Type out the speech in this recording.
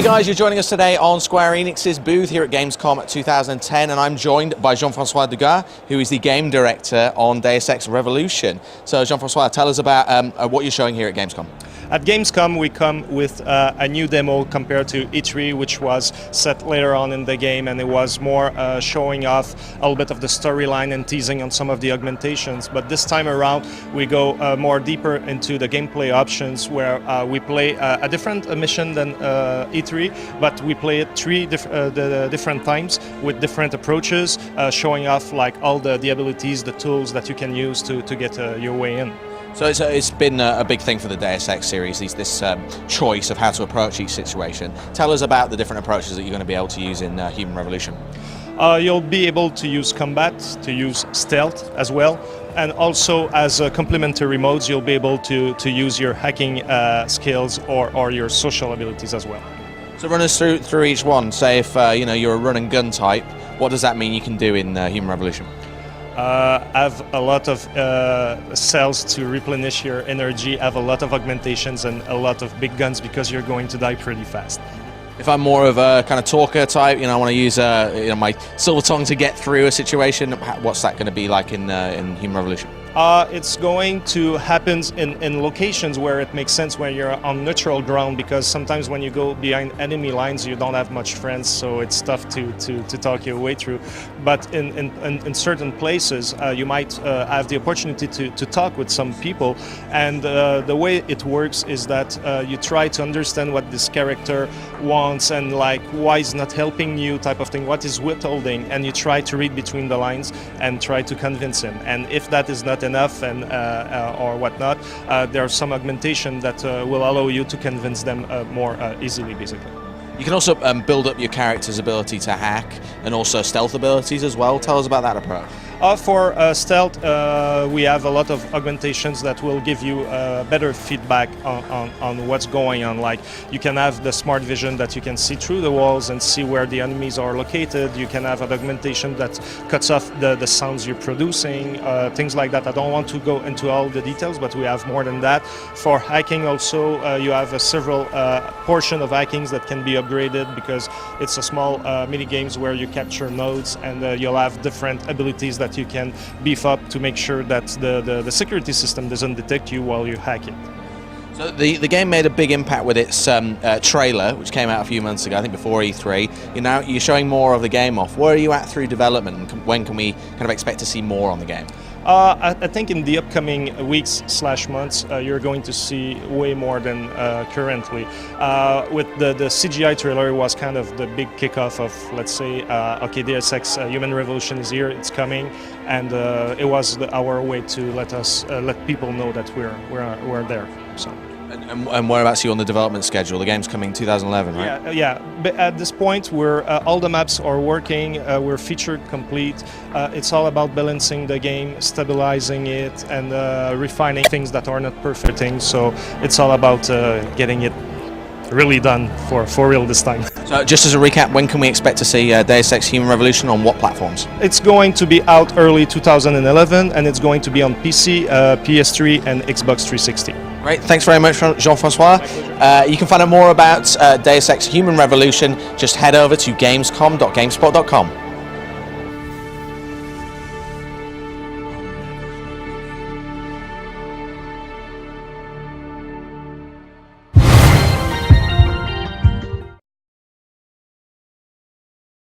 guys, you're joining us today on Square Enix's booth here at Gamescom 2010, and I'm joined by Jean-François Dugas, who is the game director on Deus Ex Revolution. So Jean-François, tell us about what you're showing here at Gamescom. At Gamescom, we come with a new demo compared to E3, which was set later on in the game, and it was more showing off a little bit of the storyline and teasing on some of the augmentations. But this time around, we go more deeper into the gameplay options, where we play a different mission than E3, but we play it the different times with different approaches, showing off like all the abilities, the tools that you can use to get your way in. So it's been a big thing for the Deus Ex series, this choice of how to approach each situation. Tell us about the different approaches that you're going to be able to use in Human Revolution. You'll be able to use combat, to use stealth as well, and also as complementary modes you'll be able to use your hacking skills or your social abilities as well. So run us through each one. Say if you're a run and gun type, what does that mean you can do in Human Revolution? Have a lot of cells to replenish your energy, have a lot of augmentations and a lot of big guns because you're going to die pretty fast. If I'm more of a kind of talker type, I want to use my silver tongue to get through a situation, what's that going to be like in Human Revolution? It's going to happen in locations where it makes sense when you're on neutral ground, because sometimes when you go behind enemy lines you don't have much friends, so it's tough to talk your way through. But in certain places you might have the opportunity to talk with some people, and the way it works is that you try to understand what this character wants and like why he's not helping you type of thing, what is withholding, and you try to read between the lines and try to convince him. And if that is not enough and or whatnot, there are some augmentation that will allow you to convince them more easily, basically. You can also build up your character's ability to hack and also stealth abilities as well. Tell us about that approach. For stealth, we have a lot of augmentations that will give you better feedback on what's going on. Like you can have the smart vision that you can see through the walls and see where the enemies are located. You can have an augmentation that cuts off the sounds you're producing, things like that. I don't want to go into all the details, but we have more than that. For hacking also, you have several portion of hackings that can be upgraded, because it's a small mini games where you capture nodes, and you'll have different abilities that you can beef up to make sure that the security system doesn't detect you while you hack it. So the game made a big impact with its trailer, which came out a few months ago, I think before E3. You're showing more of the game off. Where are you at through development, and when can we kind of expect to see more on the game? I think in the upcoming weeks/months you're going to see way more than currently. With the CGI trailer was kind of the big kickoff of, let's say, okay, Deus Ex Human Revolution is here, it's coming, and it was our way to let people know that we're there. So. And whereabouts are you on the development schedule? The game's coming 2011, right? Yeah. But at this point, all the maps are working. We're feature complete. It's all about balancing the game, stabilizing it, and refining things that are not perfect things. So it's all about getting it really done for real this time. So just as a recap, when can we expect to see Deus Ex Human Revolution on what platforms? It's going to be out early 2011, and it's going to be on PC, PS3, and Xbox 360. Great, thanks very much, Jean-François. You can find out more about Deus Ex Human Revolution. Just head over to gamescom.gamespot.com.